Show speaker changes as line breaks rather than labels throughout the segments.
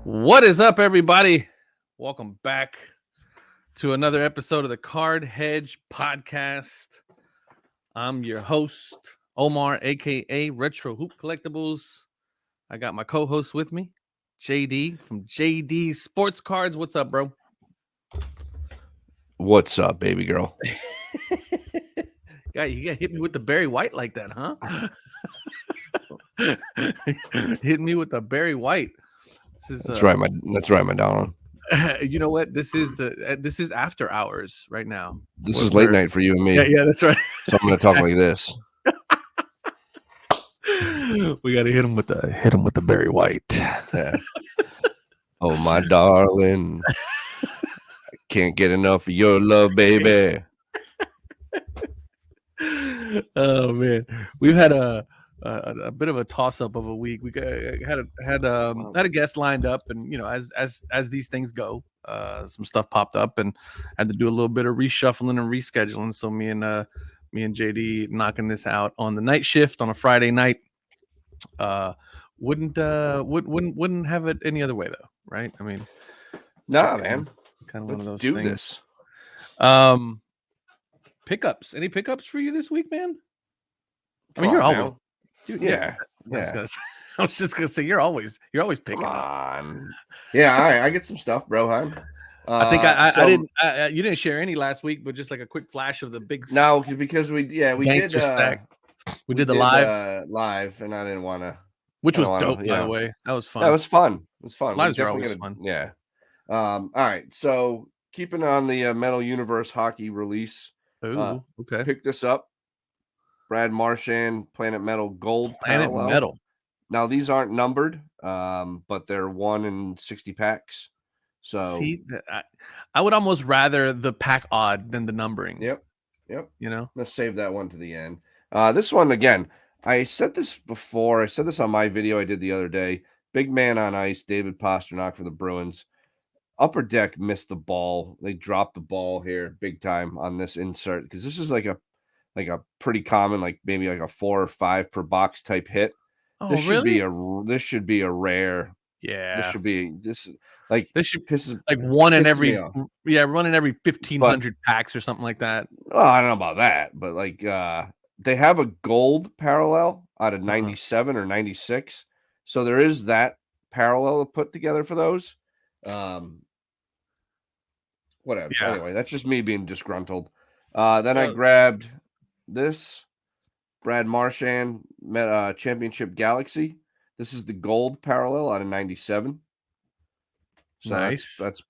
What is up, everybody? Welcome back to another episode of the Card Hedge Podcast. I'm your host, Omar, aka Retro Hoop Collectibles. I got my co-host with me, JD from JD Sports Cards. What's up, bro?
What's up, baby girl?
Yeah, you got hit me with the Barry White like that, huh? Hit me with the Barry White.
That's right, my darling.
You know what? This is after hours right now.
This is late night for you and me.
Yeah, that's right.
So I'm going to talk like this.
We got to hit him with the Barry White.
Yeah. Oh, my darling, I can't get enough of your love, baby.
Oh man, we've had a bit of a toss up of a week. We had a guest lined up, and you know, as these things go, some stuff popped up, and had to do a little bit of reshuffling and rescheduling. So me and JD knocking this out on the night shift on a Friday night. Wouldn't have it any other way though, right? I mean,
nah, man.
Kind of one of those
do
things.
This.
Pickups. Any pickups for you this week, man? I mean, you're always.
Yeah.
I was just gonna say you're always picking up.
Yeah, all right. I get some stuff, bro.
I think I didn't. You didn't share any last week, but just like a quick flash of the big.
No, because we
gangster
did
stack. We did the live,
and I didn't want to.
Which was dope, by the way. That was fun.
That was fun. It was fun.
Lives are always fun.
Yeah. All right. So keeping on the Metal Universe hockey release.
Ooh, okay.
Pick this up. Brad Marchand, Planet Metal Gold.
Planet Metal.
Now these aren't numbered, but they're 1 in 60 packs. So
see, I would almost rather the pack odd than the numbering.
Yep.
You know,
let's save that one to the end. This one again. I said this before. I said this on my video I did the other day. Big man on ice, David Pastrnak for the Bruins. Upper Deck missed the ball. They dropped the ball here big time on this insert because this is like a pretty common, like maybe like a 4 or 5 per box type hit.
Oh,
this should be a rare.
Yeah,
this should piss
like one in every 1,500 packs or something like that.
Oh, I don't know about that, but like they have a gold parallel out of 97 or 96, so there is that parallel to put together for those. Whatever. Yeah. Anyway, that's just me being disgruntled. Then I grabbed this Brad Marchand Championship Galaxy. This is the gold parallel out of 97. So
nice.
That's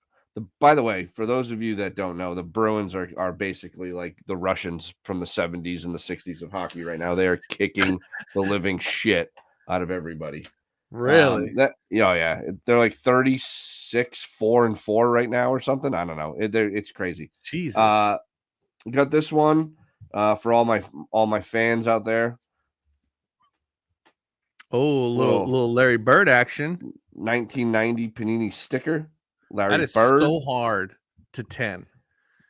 by the way, for those of you that don't know, the Bruins are basically like the Russians from the 70s and the 60s of hockey right now. They are kicking the living shit out of everybody.
Really?
Yeah. They're like 36-4-4 right now or something. I don't know. It's crazy.
Jesus.
Got this one for all my fans out there.
Oh, little Larry Bird action.
1990 Panini sticker. Larry
Bird. That is
Bird.
so hard to 10.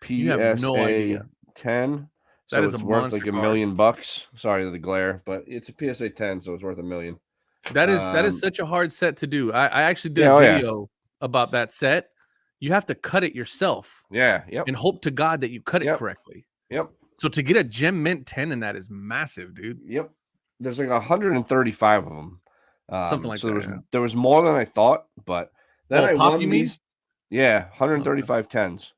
PSA you have no idea. 10. So it's worth like $1 million. Sorry to the glare, but it's a PSA 10, so it's worth $1 million.
That is such a hard set to do. I actually did a video about that set. You have to cut it yourself.
Yeah. Yep.
And hope to God that you cut it correctly.
Yep.
So to get a gem mint 10 in that is massive, dude.
Yep. There's like 135 of them.
Something like that.
There was more than I thought, but then I won
you
these. Yeah, 135 10s.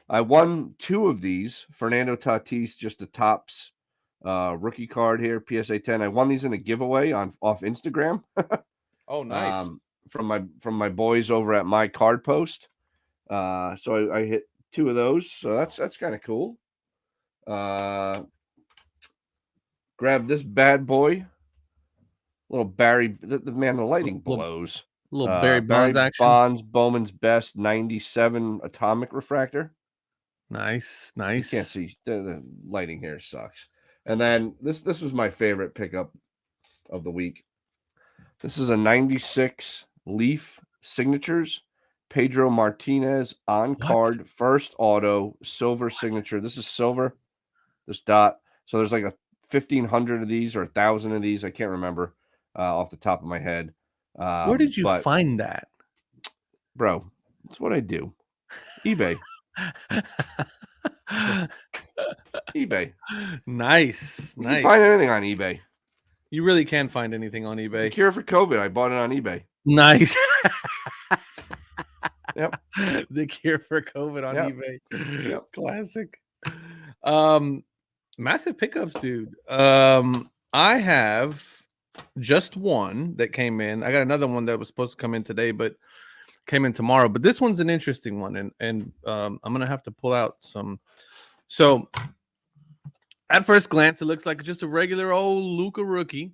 I won 2 of these. Fernando Tatis, just a Topps rookie card here, PSA 10. I won these in a giveaway off Instagram.
Oh, nice.
From my boys over at My Card Post. So I hit 2 of those. So that's kind of cool. Grab this bad boy. Little Barry, the lighting blows.
Little Barry Bonds action.
Bonds, Bowman's Best 97 atomic refractor.
Nice.
You can't see the lighting here sucks. And then this was my favorite pickup of the week. This is a 96 Leaf Signatures. Pedro Martinez on card, first auto, silver signature. This is silver. This dot. So there's like 1,500 of these or 1,000 of these. I can't remember off the top of my head.
Where did you find that?
bro. That's what I do. eBay. eBay.
Nice.
You can find
Nice.
anything on eBay.
You really can find anything on
The
eBay.
cure for COVID. I bought it on eBay.
Nice.
Yep.
The cure for COVID on
Yep.
eBay.
Yep.
Classic. Massive pickups, dude. I have just one that came in. I got another one that was supposed to come in today, but came in tomorrow. But this one's an interesting one, and I'm gonna have to pull out some. So at first glance, it looks like just a regular old Luka rookie.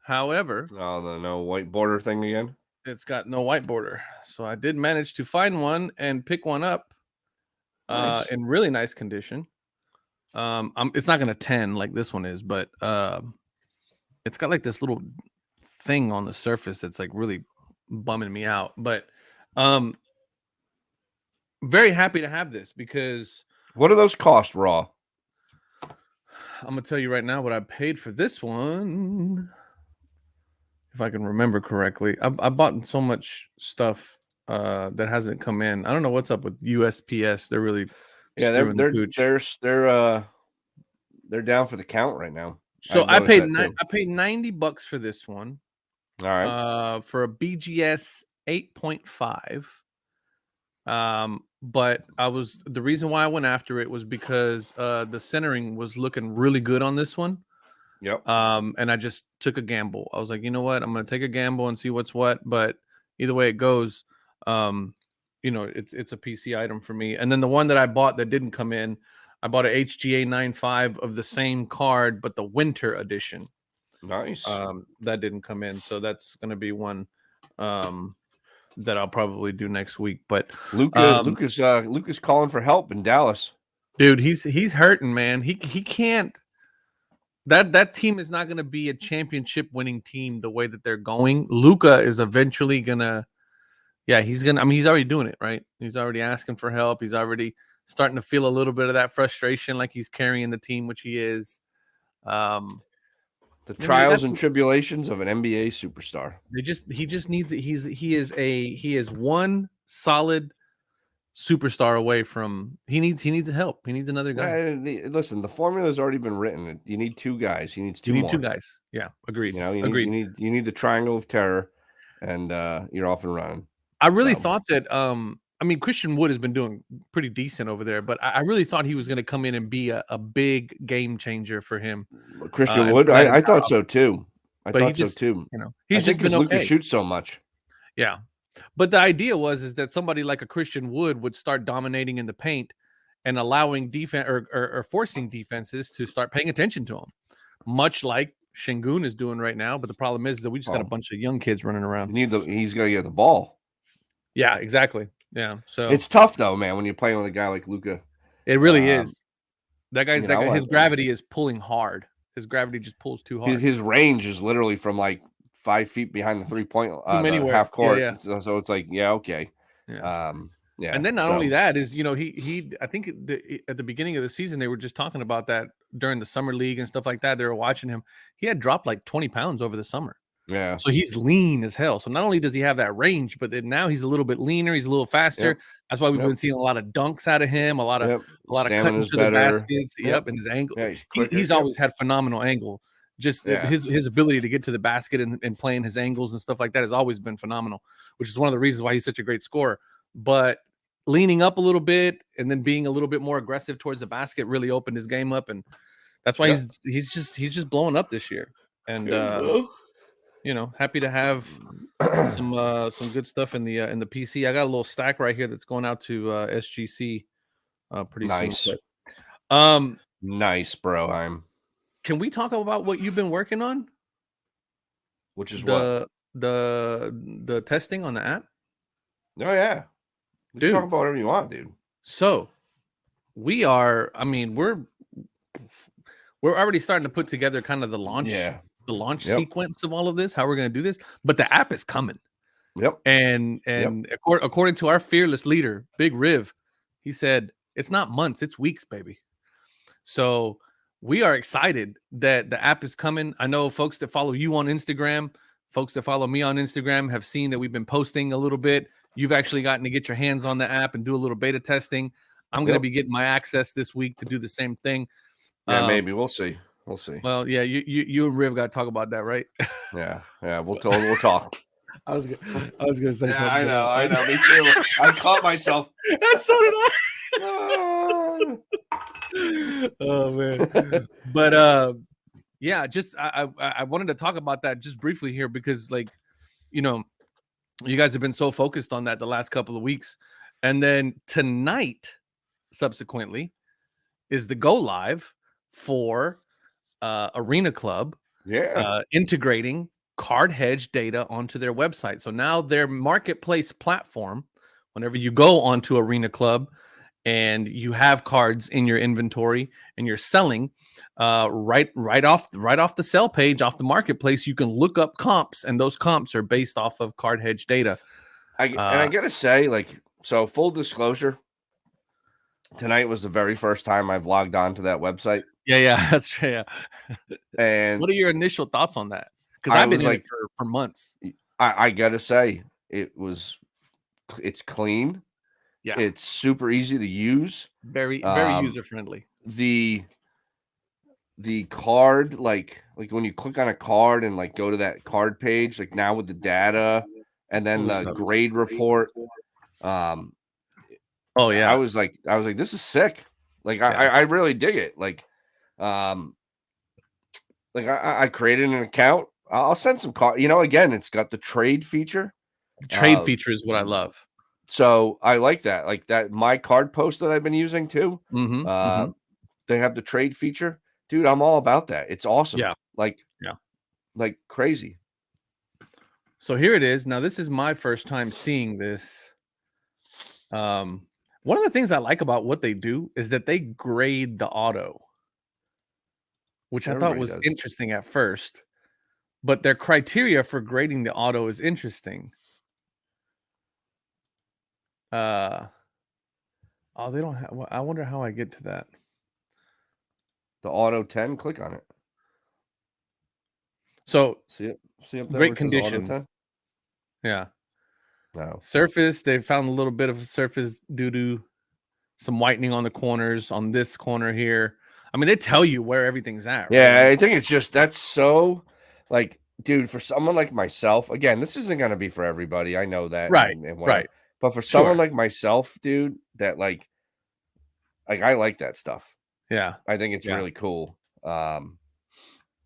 However,
Oh, no white border thing again.
it's got no white border. So I did manage to find one and pick one up
Nice.
in really nice condition. It's not gonna 10 like this one is, but it's got like this little thing on the surface that's like really bumming me out. But very happy to have this because
What do those cost raw?
I'm gonna tell you right now what I paid for this one. If I can remember correctly, I bought so much stuff that hasn't come in. I don't know what's up with USPS. They're really screwing the pooch.
They're down for the count right now.
So I paid $90 for this one.
All right.
For a BGS 8.5. But the reason why I went after it was because the centering was looking really good on this one.
Yep.
And I just took a gamble. I was like, you know what? I'm gonna take a gamble and see what's what. But either way it goes, it's a PC item for me. And then the one that I bought that didn't come in, I bought an HGA 9.5 of the same card, but the winter edition.
Nice.
That didn't come in, so that's gonna be one that I'll probably do next week. But
Luka's calling for help in Dallas.
Dude, he's hurting, man. He can't. That team is not going to be a championship winning team the way that they're going. Luka is eventually gonna, he's gonna. I mean, he's already doing it, right? He's already asking for help. He's already starting to feel a little bit of that frustration, like he's carrying the team, which he is.
The trials and tribulations of an NBA superstar.
He just needs. He is one solid superstar away from. He needs help. He needs another guy.
Listen, the formula has already been written. You need two guys. He needs two.
You need two guys. Yeah, agreed.
Agreed. You need the triangle of terror, and you're off and running.
I really thought that. I mean, Christian Wood has been doing pretty decent over there, but I really thought he was going to come in and be a big game changer for him.
Christian Wood, I thought so too. I thought so too.
He's just been okay.
Luka shoots so much.
Yeah. But the idea is that somebody like a Christian Wood would start dominating in the paint and allowing defense or forcing defenses to start paying attention to him, much like Şengün is doing right now. But the problem is that we just got a bunch of young kids running around.
He's got to get the ball.
Yeah, exactly. Yeah. So
it's tough though, man, when you're playing with a guy like Luka.
It really is. That guy, his gravity is pulling hard. His gravity just pulls too hard.
His range is literally from like 5 feet behind the 3-point half court. Yeah. So it's like, okay.
Yeah. And then not only that is, he I think at the beginning of the season, they were just talking about that during the summer league and stuff like that. They were watching him. He had dropped like 20 pounds over the summer.
Yeah.
So he's lean as hell. So not only does he have that range, but now he's a little bit leaner. He's a little faster. Yep. That's why we've been seeing a lot of dunks out of him, a lot of cutting to the baskets. Yep. And his angle. Yeah, he's always had phenomenal angle. Just his ability to get to the basket and playing his angles and stuff like that has always been phenomenal, which is one of the reasons why he's such a great scorer. But leaning up a little bit and then being a little bit more aggressive towards the basket really opened his game up, and that's why he's just blowing up this year. And happy to have some good stuff in the PC. I got a little stack right here that's going out to SGC pretty soon. But,
nice, bro.
Can we talk about what you've been working on?
Which is
the testing on the app?
Oh yeah. We can talk about whatever you want, dude.
So we're already starting to put together kind of the launch sequence of all of this, how we're going to do this, but the app is coming.
Yep.
And according to our fearless leader, Big Riv, he said, it's not months, it's weeks, baby. So we are excited that the app is coming. I know folks that follow you on Instagram, Folks that follow me on Instagram have seen that we've been posting a little bit. You've actually gotten to get your hands on the app and do a little beta testing. I'm going to be getting my access this week to do the same thing.
Yeah, maybe we'll see. We'll see.
Well, yeah, you and Riv got to talk about that, right?
Yeah, we'll talk.
I was gonna say something.
I know. Me too. I caught myself.
So did I. Oh man. But yeah, just I wanted to talk about that just briefly here because, like, you know, you guys have been so focused on that the last couple of weeks, and then tonight, subsequently, is the go live for Arena Club. Integrating Card Hedge data onto their website. So now their marketplace platform, whenever you go onto Arena Club and you have cards in your inventory and you're selling, right off the sell page, off the marketplace, you can look up comps, and those comps are based off of Card Hedge data.
And I gotta say, like, so full disclosure, tonight was the very first time I've logged on to that website.
Yeah, that's true. Yeah.
And
what are your initial thoughts on that? Because I've been in it for months.
I gotta say, it's clean.
Yeah,
it's super easy to use.
Very user friendly.
The card, like when you click on a card and like go to that card page, like now with the data and then the grade report.
Oh yeah,
I was like, this is sick. Like I really dig it. Like I created an account. I'll send some cards. Again, it's got the trade feature.
The trade feature is what I love.
So I like that. Like that, my card post that I've been using too. They have the trade feature. Dude, I'm all about that. It's awesome.
Yeah.
Like crazy.
So here it is. Now, this is my first time seeing this. One of the things I like about what they do is that they grade the auto, which I thought was interesting at first. But their criteria for grading the auto is interesting. They don't have. Well, I wonder how I get to that.
The auto 10, click on it.
So
see up there.
Great condition. Yeah.
No.
Surface, they found a little bit of surface due-doo, some whitening on the corners on this corner here. I mean, they tell you where everything's at. Right?
Yeah, I think it's just that's so like, dude, for someone like myself, again, this isn't going to be for everybody. I know that.
Right.
Right. But for someone like myself, dude, that like I like that stuff.
Yeah.
I think it's really cool. I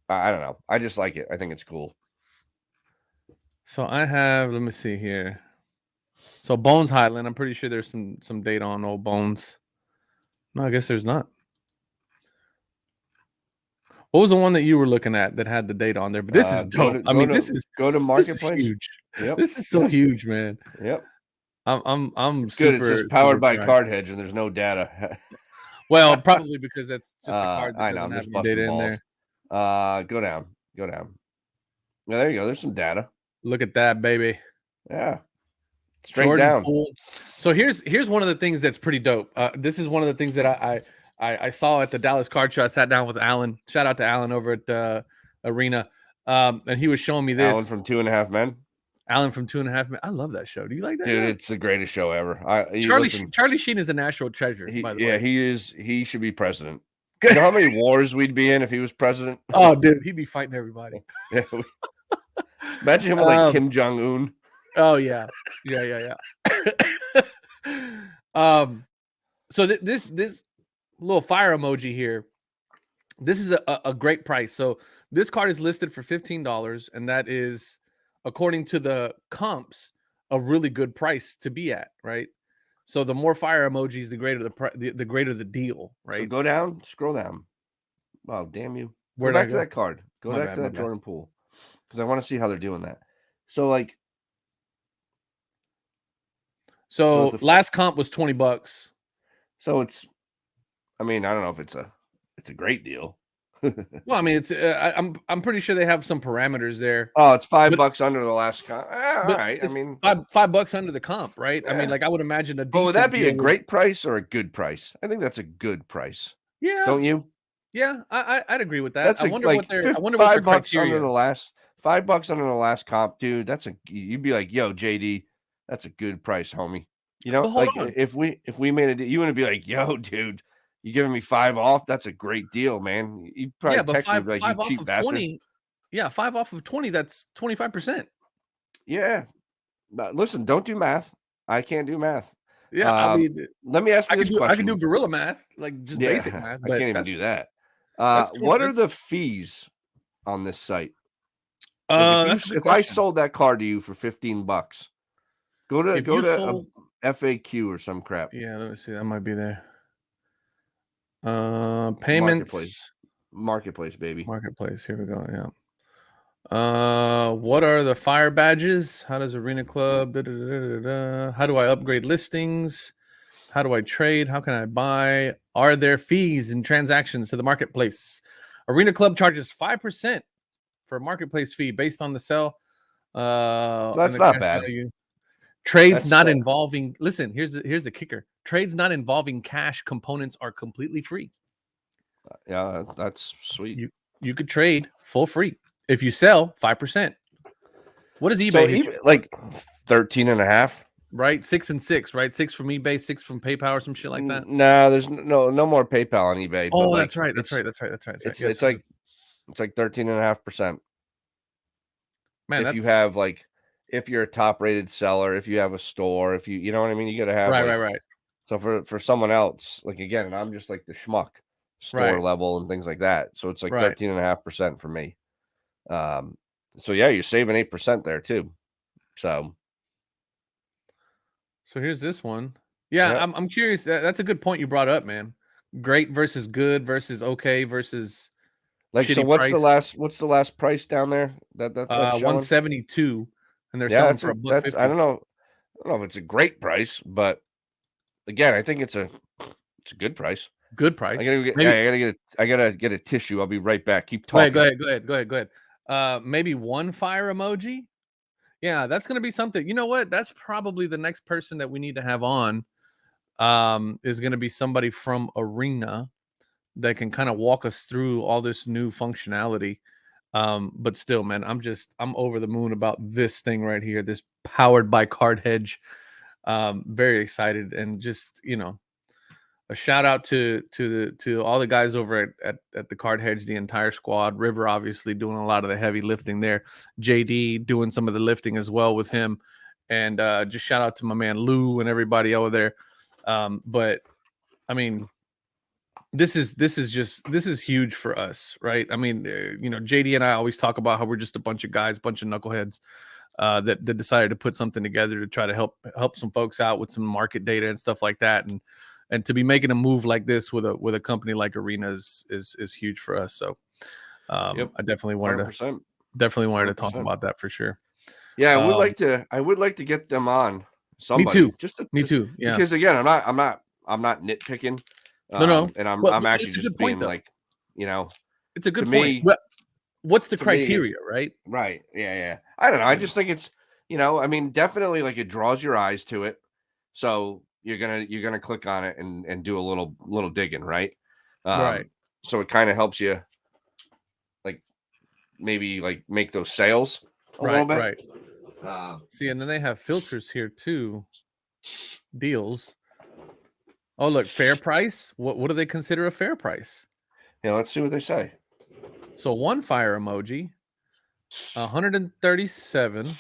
don't know. I just like it. I think it's cool.
So I have, let me see here. So Bones Highland, I'm pretty sure there's some data on old Bones. No, I guess there's not. What was the one that you were looking at that had the data on there? But this is dope.
Go to marketplace.
This is huge.
Yep.
This is so huge, man.
Yep.
I'm
super. Good. It says powered by Card Hedge, and there's no data.
Well, probably because that's just a card that
I know. I'm just busting
data
balls.
in there.
Go down. Yeah, there you go. There's some data.
Look at that, baby.
Yeah. Straight
Jordan
down.
Poole. So here's one of the things that's pretty dope. This is one of the things that I saw at the Dallas Card Show. I sat down with Alan. Shout out to Alan over at Arena. And he was showing me this.
Alan from 2.5 Men.
Alan from 2.5 Men. I love that show. Do you like that?
Dude, it's the greatest show ever.
Charlie Sheen is a national treasure, by the way.
Yeah, he is. He should be president. You know how many wars we'd be in if he was president?
Oh, dude, he'd be fighting everybody.
Yeah. Imagine him with like Kim Jong-un.
Oh, yeah. Yeah. So this little fire emoji here, this is a great price. So this card is listed for $15, and that is, according to the comps, a really good price to be at, right? So the more fire emojis, the greater the greater the deal, right?
So go down, scroll down. Oh, damn you!
Go
back to that card. Go back to that Jordan Poole, because I want to see how they're doing that. So like,
so last comp was $20.
So it's, I mean, I don't know if it's a great deal.
Well, I mean, it's I'm pretty sure they have some parameters there.
Oh, it's $5 under the last comp. All right, I mean,
$5 under the comp, right? Yeah. I mean, like I would imagine a.
Would that be a great price or a good price? I think that's a good price.
Yeah,
don't you?
Yeah, I'd agree with that.
I wonder what their criteria. Under the last $5 under the last comp, dude. You'd be like, yo, JD, that's a good price, homie. You know,
But hold
like
on.
if we made it, you wouldn't be like, yo, dude, you giving me 5 off? That's a great deal, man. You'd probably
But
text me and be like, you
five off
cheap
of
bastard.
20. Yeah, 5 off of 20, that's 25%.
Yeah. But listen, don't do math. I can't do math.
Yeah, I mean,
Let me ask you this question.
I can do gorilla math, like just basic
Yeah,
math,
I
but
can't even do that.
that's
What are the fees on this site? Like
that's a good
if I
question.
sold that car to you for $15, go to
If you sold,
FAQ or some crap.
yeah, let me see, that might be there. Payments,
Marketplace, baby.
marketplace. Here we go. Yeah. What are the fire badges? How does Arena Club? How do I upgrade listings? How do I trade? How can I buy? Are there fees and transactions to the marketplace? Arena Club charges 5% for a marketplace fee based on the sell.
So
and
that's
the
not
cash
bad.
value. Trades
That's
not involving. Listen, here's the kicker. Trades not involving cash components are completely free.
Yeah, that's sweet.
You could trade full free. If you sell, 5%. What does eBay
So
hit you?
even like 13.5.
Right? 6 and 6, right? 6 from eBay, 6 from PayPal or some shit like that.
No, there's no more PayPal on eBay.
Oh,
but
that's right.
It's
Yes,
like 13.5%.
man,
If you're a top rated seller, if you have a store, if you know what I mean, you got to have
right.
So for someone else, like again, and I'm just like the schmuck store
Right.
level and things like that. So it's like
Right.
13.5% for me. So yeah, you're saving 8% there too. So
here's this one. Yeah,
yep.
I'm curious. That's a good point you brought up, man. Great versus good versus okay versus
Like, so
shitty price.
what's the last price down there that's showing?
172, and they're
Yeah,
selling for $150.
I don't know if it's a great price, but again, I think it's a good price.
Good price.
I gotta get a tissue. I'll be right back. Keep talking.
Go ahead. Maybe one fire emoji. Yeah, that's gonna be something. You know what? That's probably the next person that we need to have on. Is gonna be somebody from Arena that can kind of walk us through all this new functionality. But still, man, I'm over the moon about this thing right here. This powered by Card Hedge. Very excited, and just a shout out to all the guys over at the Card Hedge, the entire squad. River obviously doing a lot of the heavy lifting there. JD doing some of the lifting as well with him, and just shout out to my man Lou and everybody over there. But I mean, this is huge for us, right? I mean, JD and I always talk about how we're just a bunch of guys, bunch of knuckleheads that decided to put something together to try to help some folks out with some market data and stuff like that, and to be making a move like this with a company like Arena is huge for us. So
Yep.
I definitely wanted
100%.
to talk about that for sure.
Yeah, I would like to get them on. Somebody.
Me too. Yeah.
Because again, I'm not nitpicking.
No.
And
but
I'm actually
it's a
just
good point,
being
though.
like,
it's a good
to
point.
me,
but what's the
to me,
criteria, right?
Right. Yeah. I don't know. I just think it's, I mean, definitely like it draws your eyes to it. So you're gonna click on it and do a little digging, right?
Right.
So it kind of helps you like maybe like make those sales a little bit.
Right. See, and then they have filters here too. Deals. Oh, look, fair price. What do they consider a fair price?
Yeah, let's see what they say.
So one fire emoji, 137.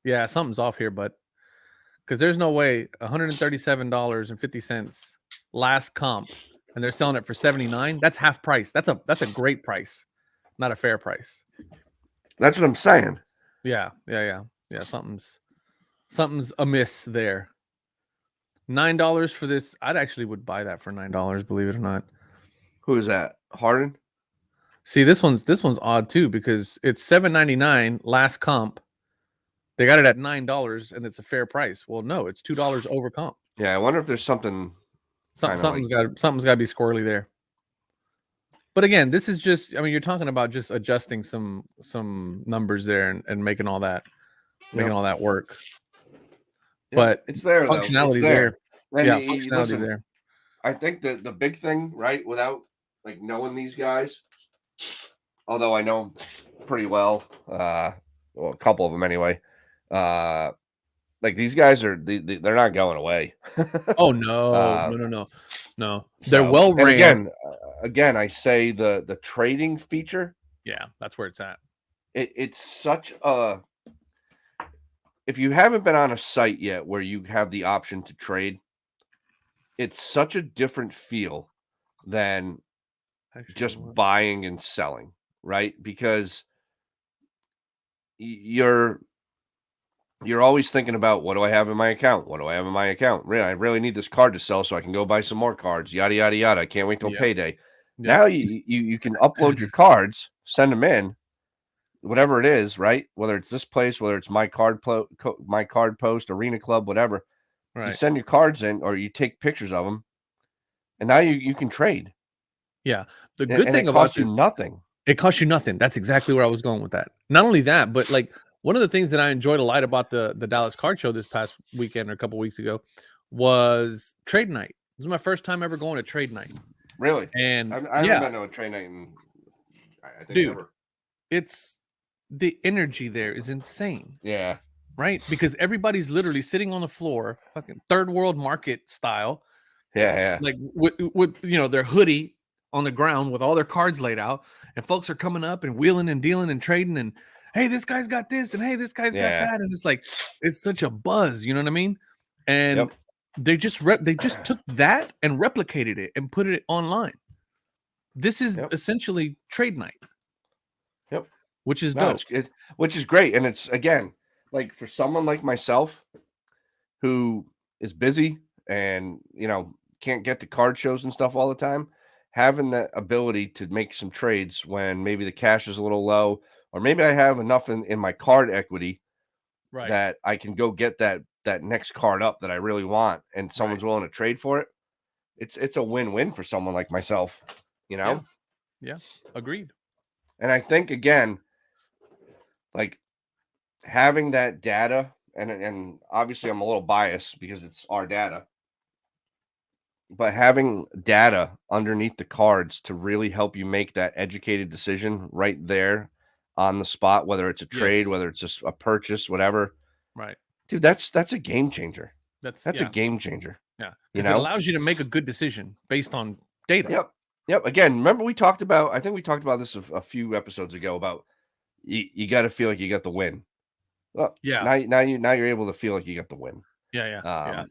Yeah, something's off here, but because there's no way $137.50 last comp, and they're selling it for 79. That's half price. That's a great price, not a fair price.
That's what I'm saying.
Yeah. Something's amiss there. $9 for this. I'd actually would buy that for $9, believe it or not.
Who is that? Harden?
See, this one's odd too because it's $7.99 last comp. They got it at $9 and it's a fair price. Well, no, it's $2 over comp.
Yeah, I wonder if there's something's got
to be squirrely there. But again, this is just, I mean, you're talking about just adjusting some numbers there and making all that work.
Yeah,
but
it's there.
Functionality is there.
And
yeah, functionality is there.
I think that the big thing, right, without like knowing these guys, although I know pretty well, well, a couple of them anyway. Like these guys are they're not going away.
Oh no. They're
So,
well
and
ran.
again, I say the trading feature.
Yeah, that's where it's at.
It's such a, if you haven't been on a site yet where you have the option to trade, it's such a different feel than
Actually,
just
you know what?
buying and selling, right? Because you're always thinking about, what do I have in my account? What do I have in my account? Really, I really need this card to sell so I can go buy some more cards. Yada yada yada. I can't wait till
Yep.
payday.
Yep.
Now you can upload your cards, send them in, whatever it is, right? Whether it's this place, whether it's my card post, arena club, whatever. You
Right.
send your cards in, or you take pictures of them, and now you can trade,
Yeah. The good
and
thing
it
about
costs you
this,
nothing.
it costs you nothing. That's exactly where I was going with that. Not only that, but like one of the things that I enjoyed a lot about the Dallas Card Show this past weekend or a couple weeks ago was trade night. This was my first time ever going to trade night.
Really,
And
I haven't been to a trade night in, I think,
dude,
ever.
it's the energy there is insane.
Yeah,
Right? Because everybody's literally sitting on the floor, fucking third world market style,
yeah.
like with their hoodie on the ground with all their cards laid out, and folks are coming up and wheeling and dealing and trading, and hey, this guy's got this, and hey, this guy's got
Yeah.
that, and it's like it's such a buzz, you know what I mean? And
Yep.
they just took that and replicated it and put it online. This is
Yep.
essentially trade night.
Yep.
Which is dope.
Which is great, and it's, again, like, for someone like myself who is busy and can't get to card shows and stuff all the time, having that ability to make some trades when maybe the cash is a little low, or maybe I have enough in my card equity
Right.
that I can go get that next card up that I really want, and someone's willing to trade for it. It's a win-win for someone like myself,
Yeah. Agreed.
And I think, again, like, having that data, and obviously I'm a little biased because it's our data, but having data underneath the cards to really help you make that educated decision right there on the spot, whether it's a trade,
Yes.
whether it's just a purchase, whatever.
Right.
Dude, that's a game changer. That's a
Yeah.
game changer.
Yeah,
You
because it
know?
allows you to make a good decision based on data.
Yep. Again, remember I think we talked about this a few episodes ago about you got to feel like you got the win. Well,
Yeah.
now you're able to feel like you got the win.
Yeah.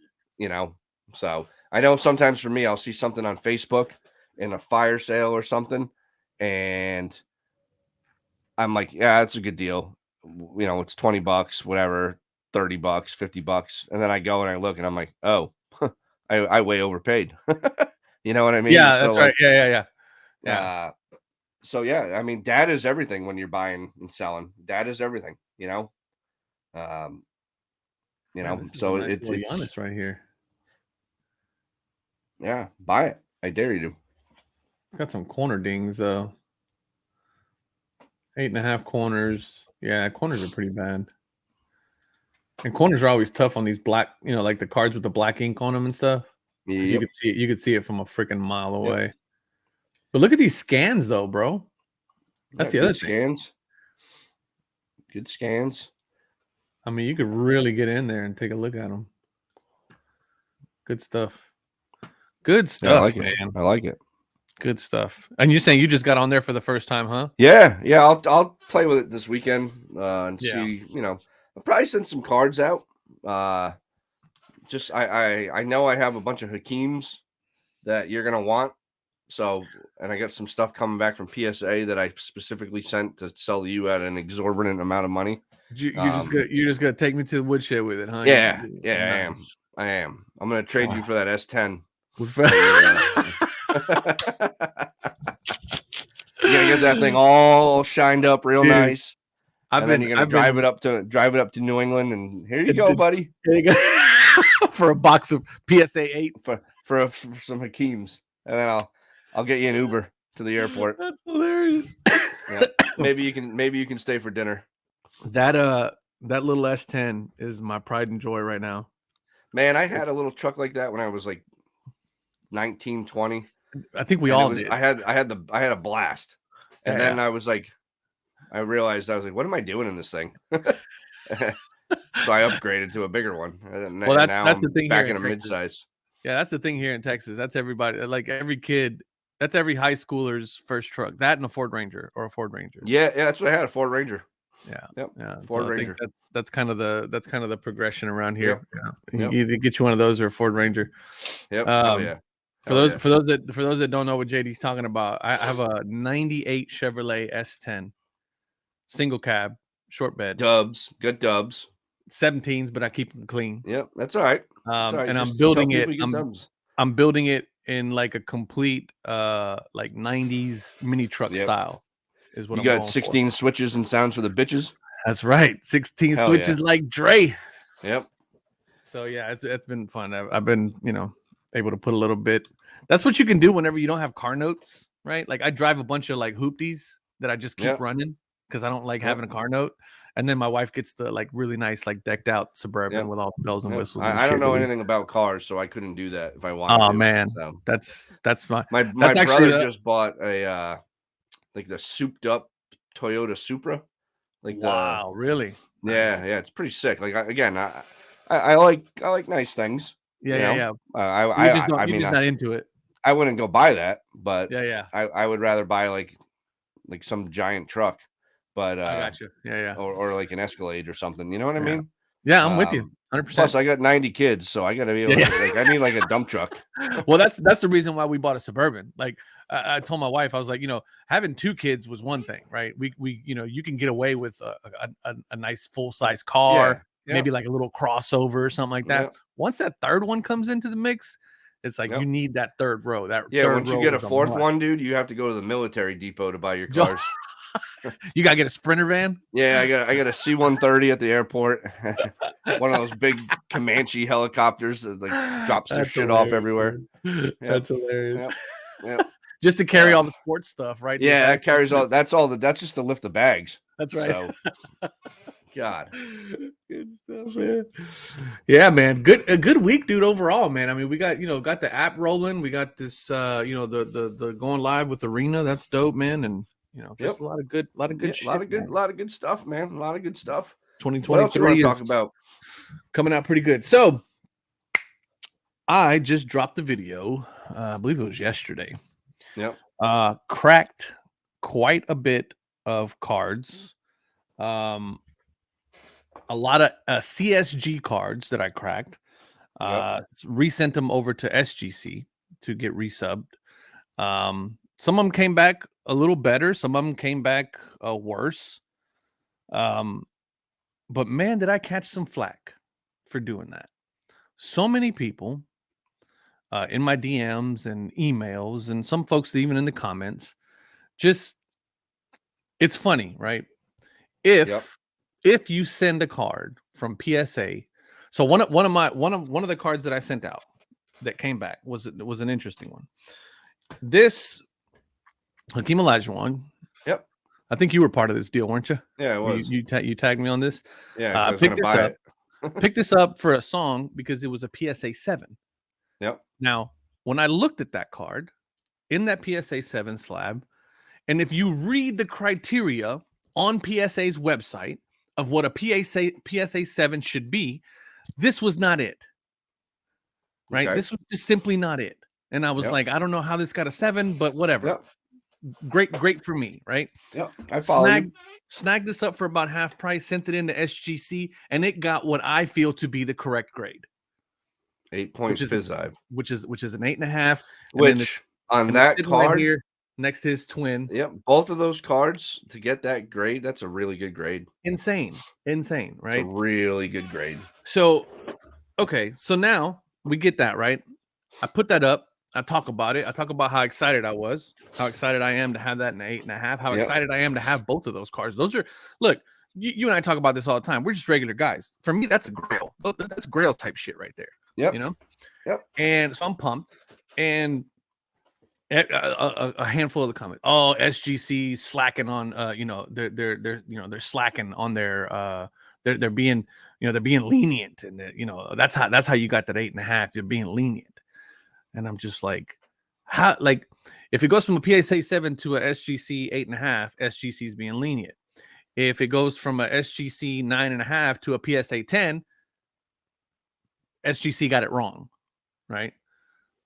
So I know sometimes for me, I'll see something on Facebook in a fire sale or something, and I'm like, yeah, that's a good deal. It's $20, whatever, $30, $50. And then I go and I look and I'm like, oh, I way overpaid. You know what I mean?
Yeah,
So,
that's
like,
right. Yeah.
So yeah, I mean, data is everything when you're buying and selling. Data is everything, Um,
Man, this is a
so
nice little
it's
Giannis right here.
yeah, buy it. I dare you to.
It's got some corner dings though. 8.5 corners. Yeah, corners are pretty bad. And corners are always tough on these black, like the cards with the black ink on them and stuff. Because
Yep.
you could see it from a freaking mile away.
Yep.
But look at these scans though, bro. That's the other thing.
Scans. Good scans.
I mean, you could really get in there and take a look at them. Good stuff. Good stuff,
Yeah, I like
man.
it. I like it.
Good stuff. And you're saying you just got on there for the first time, huh?
Yeah. I'll play with it this weekend and see. I'll probably send some cards out. Just I know I have a bunch of Hakeems that you're gonna want. So, and I got some stuff coming back from PSA that I specifically sent to sell to you at an exorbitant amount of money.
You're just gonna take me to the woodshed with it, huh?
Yeah,
Nice.
I am. I'm gonna trade you for that S10. You're gonna get that thing all shined up real nice. Then you're gonna drive it up to New England, and here you go, buddy.
There you go. For a box of PSA 8
for some Hakeems, and then I'll get you an Uber to the airport.
That's hilarious.
Yeah. Maybe you can stay for dinner.
That little S10 is my pride and joy right now.
Man, I had a little truck like that when I was like 19, 20.
I think we all did.
I had a blast. And then I was like, I realized I was like, what am I doing in this thing? So I upgraded to a bigger one. And
Well,
now
that's
I'm
the thing
back
here
in
in
a
Texas.
midsize.
Yeah, that's the thing here in Texas. That's everybody, like every kid. That's every high schooler's first truck. That and a Ford Ranger or a Ford Ranger.
Yeah, that's what I had, a Ford Ranger.
Yeah,
Yep.
yeah.
Ford
So I think
Ranger.
that's kind of the progression around here.
Yep.
Yeah.
Yep.
You either get you one of those or a Ford Ranger.
Yep. Hell yeah.
For those that don't know what JD's talking about, I have a '98 Chevrolet S10, single cab, short bed,
Dubs, good dubs.
17s, but I keep them clean.
Yep, that's all right. That's all right.
And
Just
I'm
tell
building
people
it.
you get dubs.
I'm building it in like a complete like 90s mini truck
Yep.
style. Is what
You
I'm
got
going
16
for.
switches and sounds for the bitches.
That's right. 16
Hell
switches
yeah.
like Dre.
Yep.
So yeah, it's been fun. I've been, able to put a little bit. That's what you can do whenever you don't have car notes, right? Like I drive a bunch of like hoopties that I just keep
Yep.
running because I don't like having a car note. And then my wife gets the like really nice, like decked out Suburban with all the bells and whistles. And
I don't
shit.
know anything about cars, so I couldn't do that if I wanted to.
Oh man,
So.
that's
my
that's
brother just bought a like the souped up Toyota Supra. Like
wow, really?
Yeah,
Nice.
yeah, it's pretty sick. Like I like nice things.
Yeah.
I
You're just not into it.
I wouldn't go buy that, but
Yeah.
I would rather buy like some giant truck, but
I got you. Yeah.
or like an Escalade or something. You know what I mean?
Yeah, I'm with you. 100%.
Plus, I got 90 kids, so I got to be able to, like, I need like a dump truck.
Well, that's the reason why we bought a Suburban. Like I told my wife, I was like, having 2 kids was one thing, right? We you can get away with a nice full size car, maybe like a little crossover or something like that. Once that third one comes into the mix, it's like you need that third row.
Once you get a fourth one, dude, you have to go to the military depot to buy your cars.
You gotta get a Sprinter van.
Yeah, I got a C-130 at the airport. One of those big Comanche helicopters that like drops their shit off everywhere.
That's hilarious.
Yeah.
Just to carry all the sports stuff, right?
Yeah, that carries all. That's just to lift the bags.
That's right.
So, God,
good stuff, man. Yeah, man. A good week, dude. Overall, man. I mean, we got the app rolling. We got this, the going live with Arena. That's dope, man. And just a lot of good shit.
A lot of good stuff, man. A lot of good stuff.
2023
is talk about
coming out pretty good. So, I just dropped the video. I believe it was yesterday.
Yep.
Cracked quite a bit of cards. A lot of CSG cards that I cracked. Resent them over to SGC to get resubbed. Some of them came back a little better. Some of them came back worse. But man, did I catch some flack for doing that. So many people in my DMs and emails, and some folks even in the comments, just it's funny, right? If you send a card from PSA, so one of the cards that I sent out that came back was an interesting one. This Hakeem Olajuwon.
Yep.
I think you were part of this deal, weren't you?
Yeah, it was.
You tagged me on this.
Yeah, I was
pick
gonna
this
buy
up.
it.
Pick this up for a song because it was a PSA 7.
Yep.
Now, when I looked at that card in that PSA 7 slab, and if you read the criteria on PSA's website of what a PSA 7 should be, this was not it. Right?
Okay.
This was just simply not it. And I was like, I don't know how this got a 7, but whatever.
Yep.
Great for me, right?
Yep. I follow you.
Snagged this up for about half price, sent it into SGC, and it got what I feel to be the correct grade.
8.5,
which is an 8.5.
Which on that card
right here next to his twin.
Yep, both of those cards to get that grade, that's a really good grade.
Insane, right?
It's a really good grade.
So, okay, so now we get that, right? I put that up. I talk about it. I talk about how excited I was, how excited I am to have that in 8.5, how excited I am to have both of those cards. Those are, look, you and I talk about this all the time. We're just regular guys. For me, that's a grail. That's grail type shit right there.
Yep.
Yep. And so I'm pumped. And a handful of the comments. Oh, SGC slacking on, they're slacking on their, they're being, they're being lenient, and that's how you got that 8.5. You're being lenient. And I'm just like, if it goes from a PSA 7 to a SGC 8.5, SGC is being lenient. If it goes from a SGC 9.5 to a PSA 10, SGC got it wrong, right?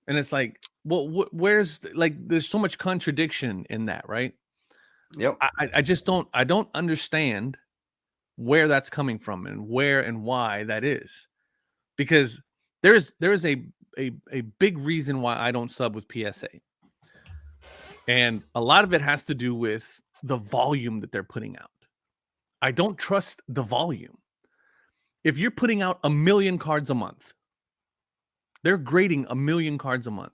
And it's like, well, where's like, there's so much contradiction in that, right?
Yep.
I just don't understand where that's coming from and where and why that is, because there is a big reason why I don't sub with PSA, and a lot of it has to do with the volume that they're putting out. I don't trust the volume. If you're putting out 1 million cards a month, they're grading 1 million cards a month.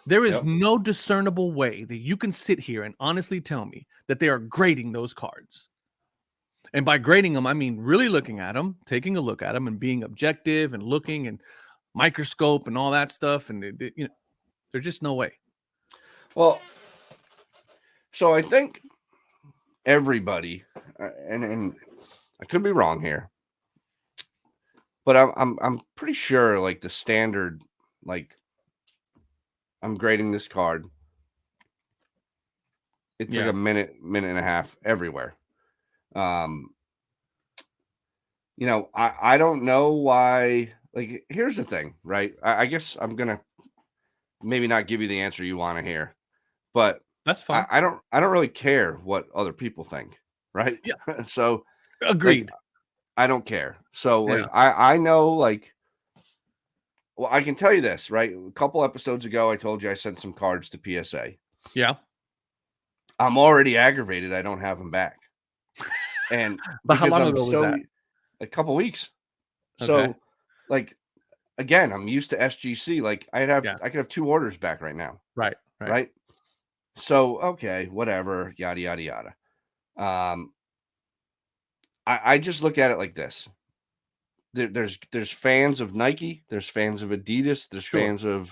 There is no discernible way that you can sit here and honestly tell me that they are grading those cards. And by grading them, I mean really looking at them, taking a look at them, and being objective and looking and microscope and all that stuff. And there's just no way.
Well, so I think everybody, and I could be wrong here, but I'm pretty sure like the standard, like I'm grading this card. It's like a minute and a half everywhere. I don't know why. Like, here's the thing, right? I guess I'm gonna maybe not give you the answer you want to hear, but
that's fine.
I don't really care what other people think, right?
Yeah.
So
agreed.
Like, I don't care. So like I know, like, well, I can tell you this, right? A couple episodes ago, I told you I sent some cards to PSA.
Yeah.
I'm already aggravated. I don't have them back. And
but how long ago was that?
A couple weeks.
Okay.
So, like, again, I'm used to SGC. Like, I could have 2 orders back right now.
Right.
So, okay, whatever, yada yada yada. I just look at it like this. There's fans of Nike, there's fans of Adidas, there's fans of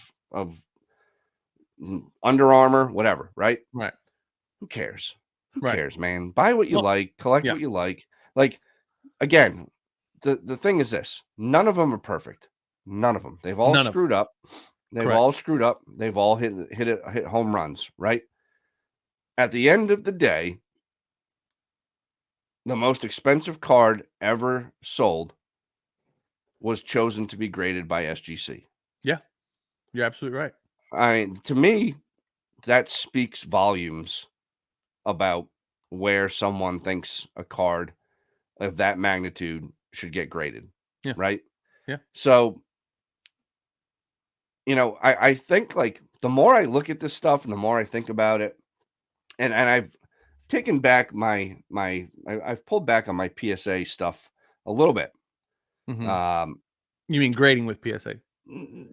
Under Armour, whatever, right?
Right.
Who cares? Who cares, man? Buy what you like, collect what you like. Like, again, the thing is this: none of them are perfect. None of them. They've all screwed up. They've all screwed up. They've all hit home runs, right? At the end of the day, the most expensive card ever sold was chosen to be graded by SGC.
Yeah, you're absolutely right.
I mean, to me, that speaks volumes about where someone thinks a card of that magnitude should get graded.
Yeah.
Right.
Yeah.
So, I think, like, the more I look at this stuff and the more I think about it, and I've taken back I've pulled back on my PSA stuff a little bit.
Mm-hmm. You mean grading with PSA?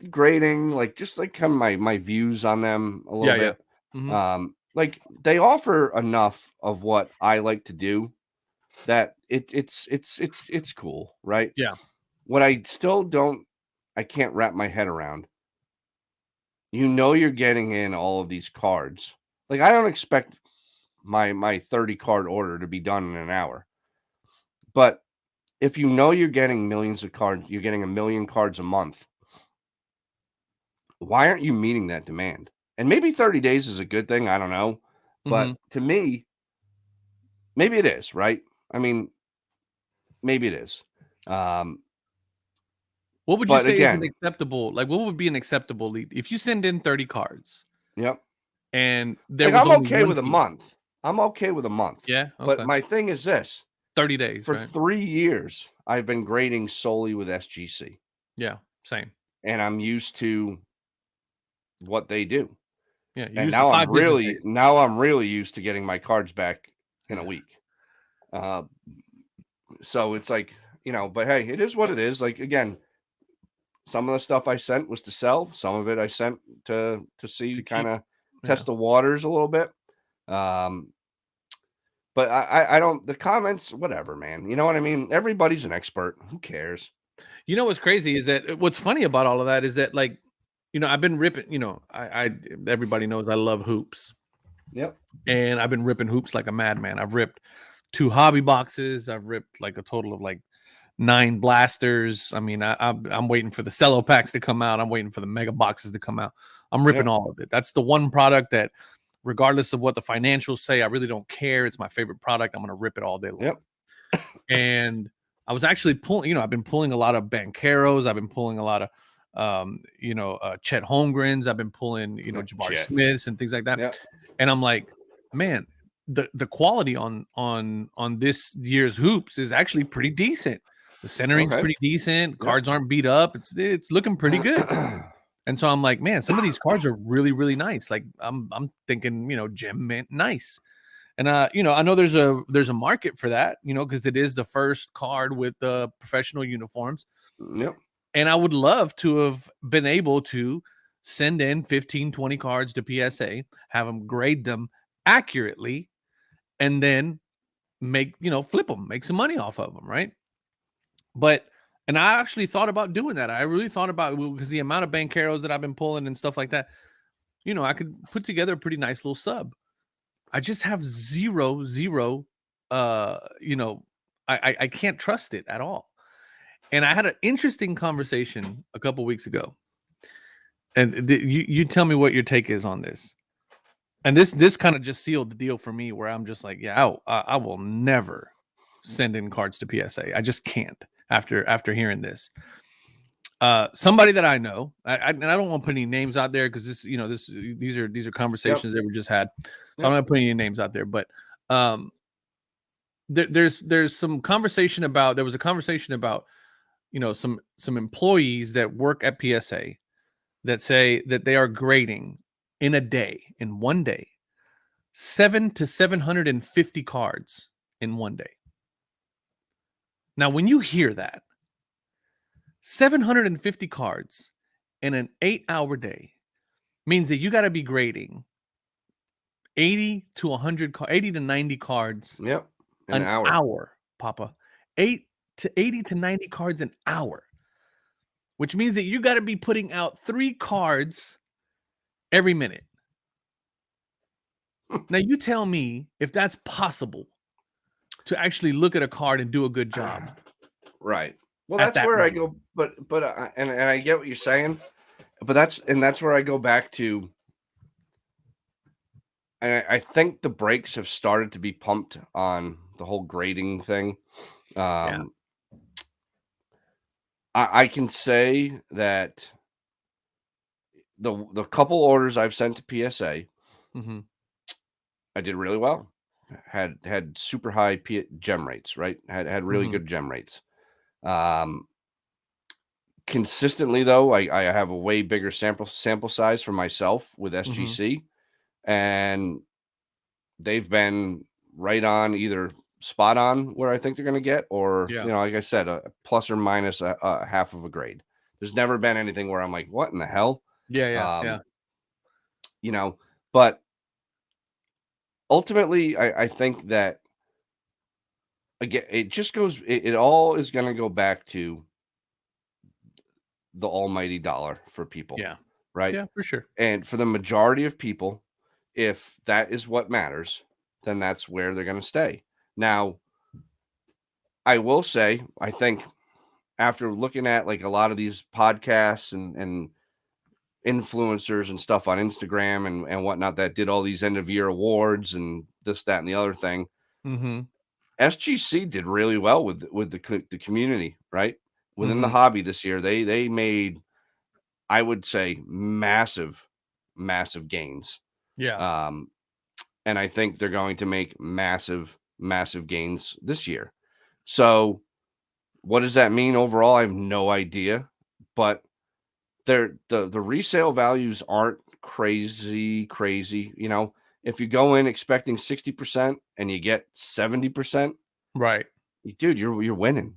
Grading, like, just like kind of my views on them a little bit.
Yeah. Mm-hmm.
Like, they offer enough of what I like to do that it's cool, right?
Yeah.
What I still I can't wrap my head around. You're getting in all of these cards. Like, I don't expect my 30 card order to be done in an hour. But if you're getting millions of cards, you're getting 1 million cards a month. Why aren't you meeting that demand? And maybe 30 days is a good thing. I don't know. But to me, maybe it is, right? I mean, maybe it is.
What would you say is an acceptable? Like, what would be an acceptable lead if you send in 30 cards?
Yep.
And there
was I'm
only
okay with a month. I'm okay with a month.
Yeah. Okay.
But my thing is this:
30 days.
For 3 years, I've been grading solely with SGC.
Yeah. Same.
And I'm used to what they do.
Yeah.
And now I'm really used to getting my cards back in a week. So it's like, but hey, it is what it is. Like, again, some of the stuff I sent was to sell. Some of it I sent to see, kind of test the waters a little bit. But I don't, the comments, whatever, man. You know what I mean? Everybody's an expert. Who cares?
You know what's crazy is that what's funny about all of that is that, like, I've been ripping, I everybody knows I love hoops.
Yep.
And I've been ripping hoops like a madman. I've ripped 2 hobby boxes. I've ripped like a total of like 9 blasters. I mean, I'm waiting for the cello packs to come out. I'm waiting for the mega boxes to come out. I'm ripping all of it. That's the one product that regardless of what the financials say. I really don't care. It's my favorite product. I'm going to rip it all day long.
Yep.
And I was actually pulling, I've been pulling a lot of Bancheros. I've been pulling a lot of, Chet Holmgrens. I've been pulling, Jabari Smiths and things like that.
Yep.
And I'm like, man, the quality on this year's hoops is actually pretty decent. The centering's pretty decent. Cards aren't beat up. It's looking pretty good. And so I'm like, man, some of these cards are really, really nice. Like I'm thinking, gem mint nice. And I know there's a market for that, because it is the first card with the professional uniforms.
Yep.
And I would love to have been able to send in 15, 20 cards to PSA, have them grade them accurately, and then flip them, make some money off of them, right? And I actually thought about doing that. I really thought about it because the amount of Bancheros that I've been pulling and stuff like that, I could put together a pretty nice little sub. I just have zero, I can't trust it at all. And I had an interesting conversation a couple weeks ago. And you tell me what your take is on this. And this kind of just sealed the deal for me, where I'm just like, yeah, I will never send in cards to PSA. I just can't after hearing this. Somebody that I know, and I don't want to put any names out there because these are conversations that were just had. So I'm not putting any names out there, but there's some conversation about, there was a conversation about, some employees that work at PSA that say that they are grading in one day, 700 to 750 cards in one day. Now, when you hear that, 750 cards in an 8-hour day means that you got to be grading 80 to 90 cards.
Yep.
An hour, Papa. 80 to 90 cards an hour, which means that you got to be putting out 3 cards every minute. Now, you tell me if that's possible to actually look at a card and do a good job.
Right. Well, that's where I go, but I get what you're saying, but that's where I go back to. And I think the brakes have started to be pumped on the whole grading thing. I can say that the couple orders I've sent to PSA, I did really well. Had super high gem rates, right? Had really good gem rates. Consistently though, I have a way bigger sample size for myself with SGC, and they've been right on, either spot on where I think they're going to get, or like I said, a plus or minus a half of a grade. There's never been anything where I'm like, what in the hell? But ultimately, I think that, again, it just goes, it all is going to go back to the almighty dollar for people.
Yeah.
Right.
Yeah, for sure.
And for the majority of people, if that is what matters, then that's where they're going to stay. Now, I will say, I think after looking at like a lot of these podcasts and influencers and stuff on Instagram and whatnot that did all these end of year awards and this, that, and the other thing, SGC did really well with the community, right? Within the hobby this year, they made, I would say, massive gains.
Yeah.
And I think they're going to make massive gains this year. So what does that mean overall? I have no idea, but the resale values aren't crazy. If you go in expecting 60% and you get 70%,
right,
dude, you're winning.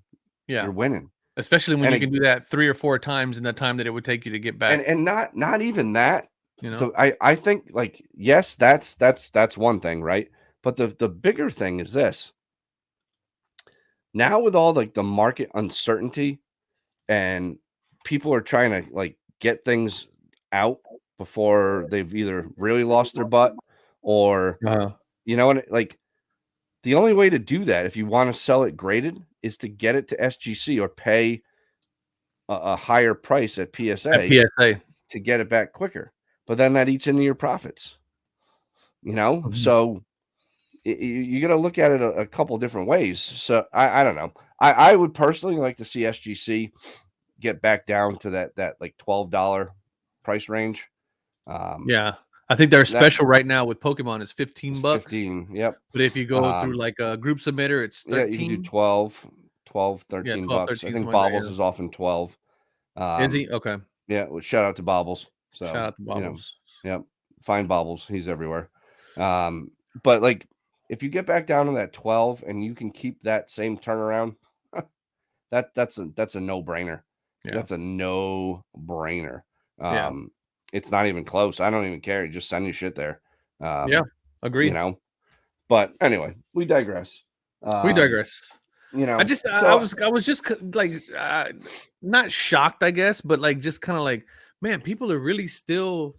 Yeah,
you're winning.
Especially when you can do that 3 or 4 times in the time that it would take you to get back.
And not even that. So I think, like, yes, that's one thing, right? But the bigger thing is this. Now with all like the market uncertainty and people are trying to like get things out before they've either really lost their butt or like, the only way to do that, if you want to sell it graded, is to get it to SGC or pay a higher price at PSA
to
get it back quicker. But then that eats into your profits.
Mhm.
So you got to look at it a couple different ways. So I don't know. I would personally like to see SGC get back down to that like $12 price range.
Yeah. I think their
That
special right now with Pokemon is $15.
15. Yep.
But if you go through like a group submitter, it's
Yeah, you can do
13.
12,
Yeah,
13
12,
bucks. I
13,
think
something like that.
Bobbles
Yeah.
is often 12.
Is he? Okay.
Yeah, well, shout out to Bobbles.
Shout
So,
out to Bobbles.
yep, find Bobbles. He's everywhere. But like if you get back down to that 12 and you can keep that same turnaround, that's a no-brainer.
Yeah.
That's a no-brainer.
Yeah.
It's not even close. I don't even care. Just send your shit there.
Yeah. Agreed.
But anyway, we digress.
We digress. I was just like not shocked, I guess, but like just kind of like, man, people are really still,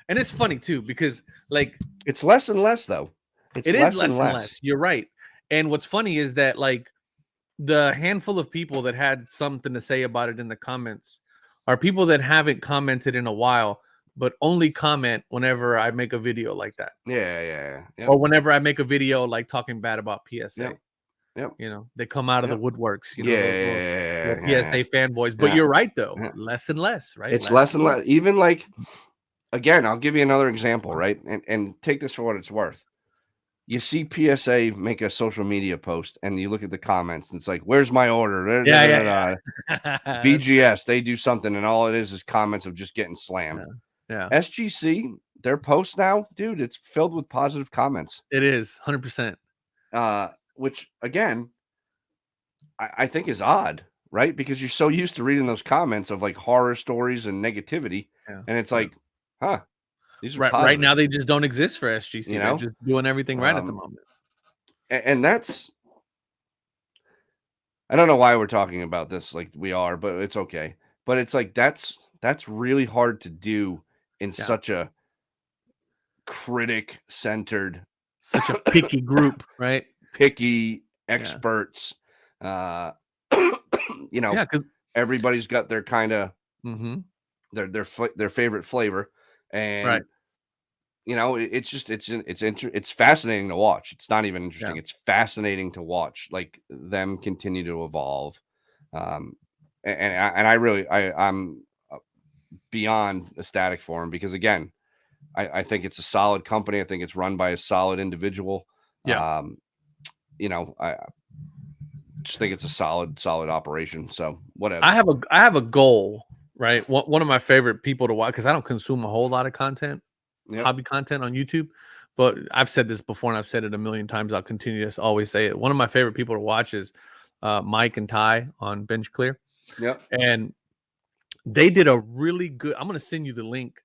and it's funny too because like
it's less and less though.
It is less and less. You're right. And what's funny is that like the handful of people that had something to say about it in the comments are people that haven't commented in a while, but only comment whenever I make a video like that.
Yeah.
Or whenever I make a video like talking bad about PSA.
Yep.
They come out of the woodworks, little PSA fanboys. But you're right though, less and less, right?
It's less and less. Even like, again, I'll give you another example, right? And take this for what it's worth. You see PSA make a social media post and you look at the comments and it's like, where's my order?
Yeah.
BGS, they do something and all it is comments of just getting slammed.
Yeah.
SGC, their post now, dude, it's filled with positive comments.
It is 100%.
Which again, I think is odd, right? Because you're so used to reading those comments of like horror stories and negativity. And it's like, huh. These are
right now they just don't exist for SGC. They're just doing everything right at the moment.
And that's, I don't know why we're talking about this like we are, but it's okay. But it's like that's really hard to do in such a critic-centered,
such a picky group, right?
Picky experts. Everybody's got their kind of their favorite flavor, and it's fascinating to watch. It's not even interesting. It's fascinating to watch, like them continue to evolve. I'm beyond ecstatic for them because again, I think it's a solid company. I think it's run by a solid individual. I just think it's a solid operation. So whatever.
I have a goal, right? One of my favorite people to watch, because I don't consume a whole lot of content. Hobby content on YouTube, but I've said this before and I've said it a million times. I'll continue to always say it. One of my favorite people to watch is Mike and Ty on Bench Clear. And they did a really good, I'm going to send you the link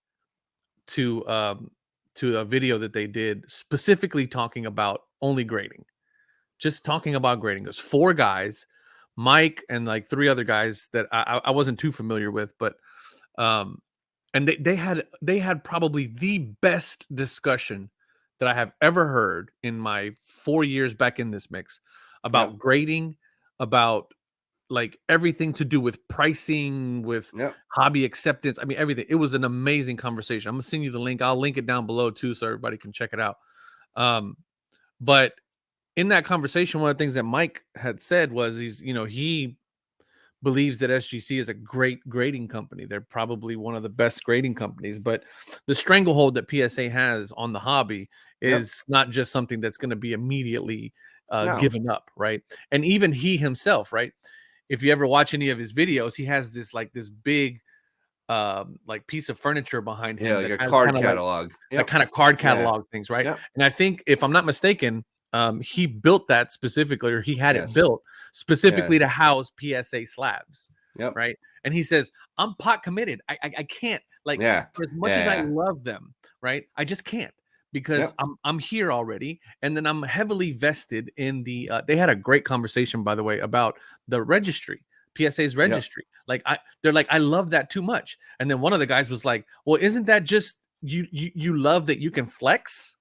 to a video that they did specifically talking about only grading, just talking about grading. There's 4 guys, Mike and like 3 other guys that I wasn't too familiar with, but and they had probably the best discussion that I have ever heard in my 4 years back in this mix about grading, about like everything to do with pricing, with hobby acceptance. I mean, everything. It was an amazing conversation. I'm gonna send you the link. I'll link it down below too, so everybody can check it out. But in that conversation, one of the things that Mike had said was he believes that SGC is a great grading company. They're probably one of the best grading companies, but the stranglehold that PSA has on the hobby is not just something that's going to be immediately given up, right? And even he himself, right? If you ever watch any of his videos, he has this big like piece of furniture behind him,
like a card catalog,
that kind of card catalog things, right? And I think, if I'm not mistaken, he built that specifically, or he had it built specifically to house PSA slabs, right? And he says, I'm pot committed. I can't, like, as much as I love them, right? I just can't, because I'm here already, and then I'm heavily vested in the they had a great conversation, by the way, about the registry, PSA's registry. They're like, I love that too much. And then one of the guys was like, well, isn't that just you love that you can flex?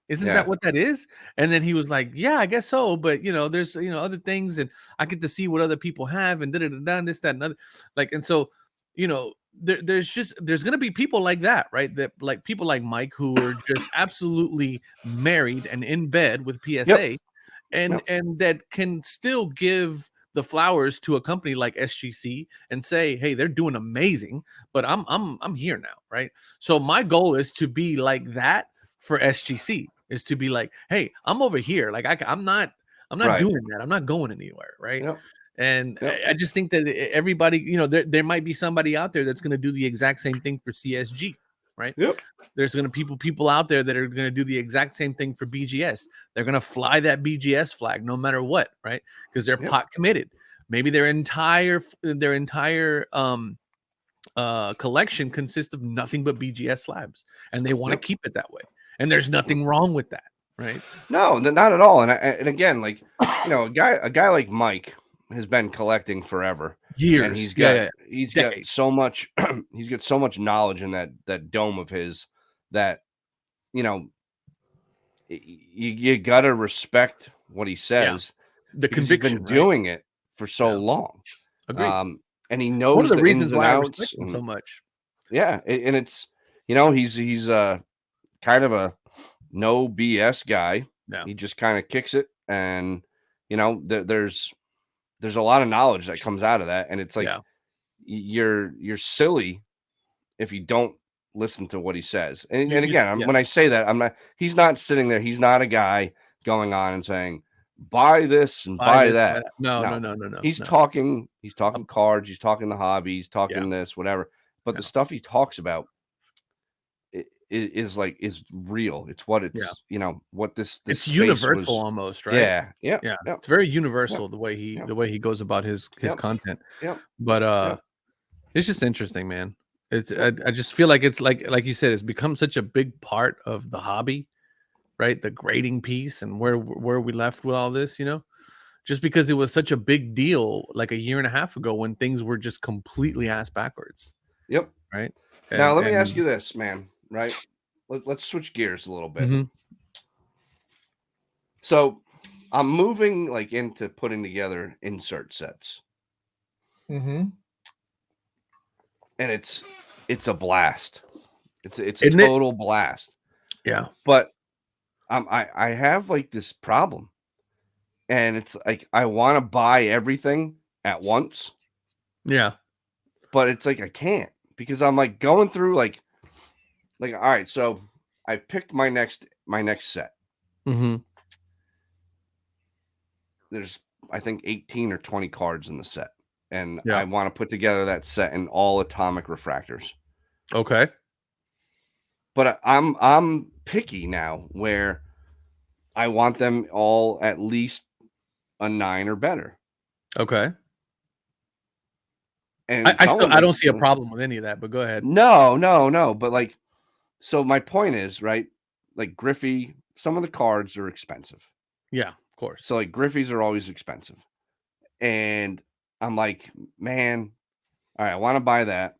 Isn't that what that is? And then he was like, yeah, I guess so. But there's other things, and I get to see what other people have, and this, that, and other. Like, and so, there's gonna be people like that, right? That like people like Mike who are just absolutely married and in bed with PSA, and that can still give the flowers to a company like SGC and say, hey, they're doing amazing, but I'm here now, right? So my goal is to be like that for SGC, is to be like, hey, I'm over here, like I'm not doing that, I'm not going anywhere, right? And I just think that everybody, there might be somebody out there that's going to do the exact same thing for CSG, right? There's going to people out there that are going to do the exact same thing for BGS. They're going to fly that BGS flag no matter what, right? Because they're pot committed. Maybe their entire collection consists of nothing but BGS slabs, and they want to keep it that way. And there's nothing wrong with that, right?
No, not at all. And again, like, a guy like Mike has been collecting forever,
years,
and he's got so much he's got so much knowledge in that dome of his that you gotta respect what he says.
The conviction,
he's been doing it for so long.
Agreed.
And he knows
one of the reasons
ins and
why
outs
I respect him so much.
And it's he's kind of a no BS guy. He just kind of kicks it, and there's a lot of knowledge that comes out of that, and it's like you're silly if you don't listen to what he says. And again, when I say that, he's not sitting there. He's not a guy going on and saying, buy this and buy that.
No.
He's talking cards. He's talking the hobby. He's talking this, whatever. But the stuff he talks about is real. It's what it's what this
it's universal almost, right?
Yeah.
It's very universal the way he goes about his content. But it's just interesting, man. It's I just feel like it's like you said, it's become such a big part of the hobby, right? The grading piece and where we left with all this, just because it was such a big deal like a year and a half ago when things were just completely ass backwards. Right.
Now let me ask you this, man. Right. Let's switch gears a little bit. So I'm moving into putting together insert sets. And it's a blast. It's a total blast.
Yeah.
But I have this problem, and it's like I want to buy everything at once.
Yeah.
But it's I can't, because I'm going through all right, so I picked my next set. There's I think 18 or 20 cards in the set, and I want to put together that set in all atomic refractors.
Okay.
But I'm picky now, where I want them all at least a 9 or better.
Okay.
And
I don't see a problem with any of that, but go ahead.
No. But so my point is, right? Griffey, some of the cards are expensive.
Yeah, of course.
So Griffeys are always expensive. And I'm man, all right, I want to buy that.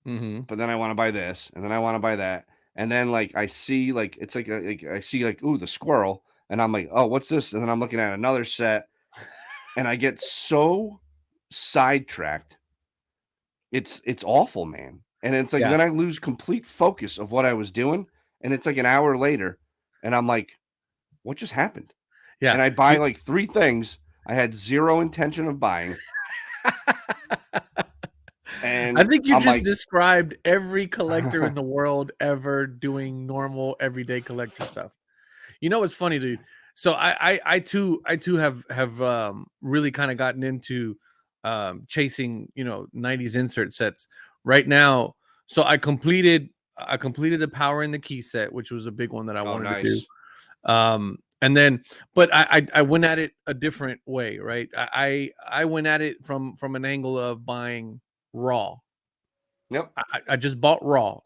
But then I want to buy this, and then I want to buy that. And then I see it's I see ooh, the squirrel, and I'm oh, what's this? And then I'm looking at another set, and I get so sidetracked. It's awful, man. And it's then I lose complete focus of what I was doing, and it's an hour later, and I'm what just happened?
Yeah.
And I buy 3 things I had zero intention of buying. And
I think you just described every collector in the world ever doing normal everyday collector stuff. It's funny, dude. So I too have really kind of gotten into chasing 90s insert sets right now. So I completed the power in the key set, which was a big one that I wanted to do. And then, but I went at it a different way, right? I went at it from an angle of buying raw. I just bought raw,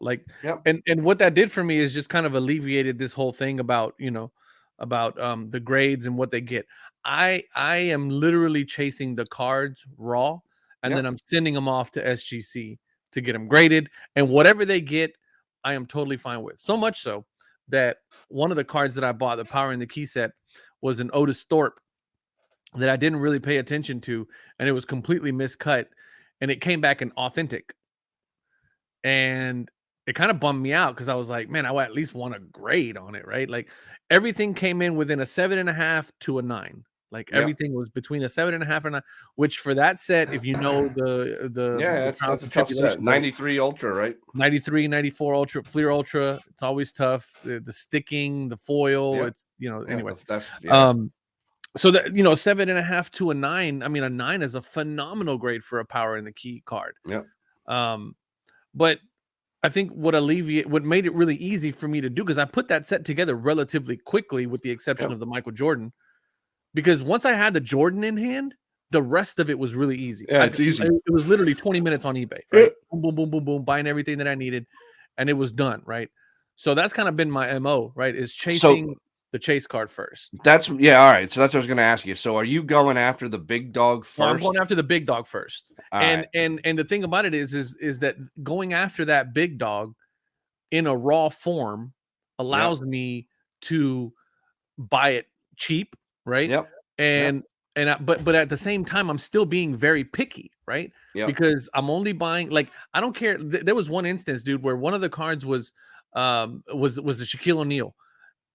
and what that did for me is just kind of alleviated this whole thing about the grades and what they get. I am literally chasing the cards raw, and then I'm sending them off to SGC to get them graded, and whatever they get, I am totally fine with. So much so that one of the cards that I bought, the power in the key set, was an Otis Thorpe that I didn't really pay attention to, and it was completely miscut, and it came back an authentic. and it kind of bummed me out because I was like, man, I would at least want a grade on it, right? Like everything came in within a 7.5 to a 9. Like everything was between a 7.5 and a 9, which for that set, if you know the trials
that's a
and
tough set.
tribulations,
93 Ultra, right?
93, 94 Ultra, Fleer Ultra, it's always tough. The sticking, the foil, it's anyway. So that 7.5 to a 9. I mean, a 9 is a phenomenal grade for a power in the key card. But I think what made it really easy for me to do, because I put that set together relatively quickly, with the exception of the Michael Jordan, because once I had the Jordan in hand, the rest of it was really easy.
It's easy.
It was literally 20 minutes on eBay, right? Boom, boom, boom, boom, boom, buying everything that I needed, and it was done, right? So that's kind of been my MO, right? Is chasing the chase card first.
All right. So that's what I was going to ask you. So are you going after the big dog first?
Well, I'm going after the big dog first. And the thing about it is that going after that big dog in a raw form allows me to buy it cheap, right? But at the same time, I'm still being very picky, right? Because I'm only buying, like, I don't care. There was one instance, dude, where one of the cards was the Shaquille O'Neal.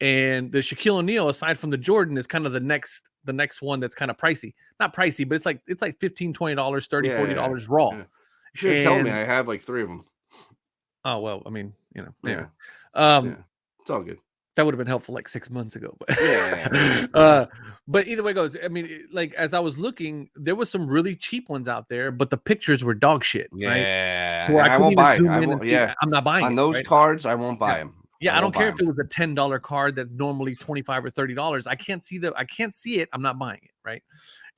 And the Shaquille O'Neal, aside from the Jordan, is kind of the next one that's kind of pricey. Not pricey, but it's like $15, $20, $30, $40 raw.
You should have told me. I have like 3 of them.
Oh, well, I mean, anyway.
It's all good.
That would have been helpful like 6 months ago. But but either way it goes, I mean, like, as I was looking, there was some really cheap ones out there, but the pictures were dog shit. Right?
I won't buy.
I'm not buying
on those cards. I won't buy them.
Yeah, I don't care if it was a $10 card that's normally $25 or $30. I can't see it. I'm not buying it, right?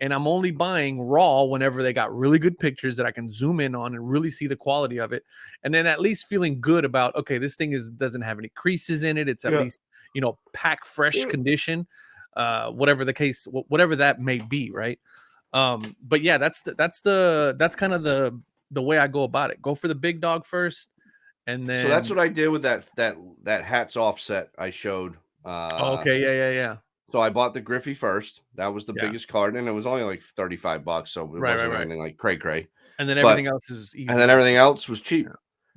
And I'm only buying raw whenever they got really good pictures that I can zoom in on and really see the quality of it. And then at least feeling good about, okay, this thing doesn't have any creases in it. It's at least, pack fresh condition, whatever the case, whatever that may be, right? But yeah, that's kind of the way I go about it. Go for the big dog first. And then,
so that's what I did with that hats off set I showed.
Okay, yeah.
So I bought the Griffey first. That was the biggest card, and it was only like $35, so it wasn't anything like cray.
And then everything else is easy.
And then everything else was cheap.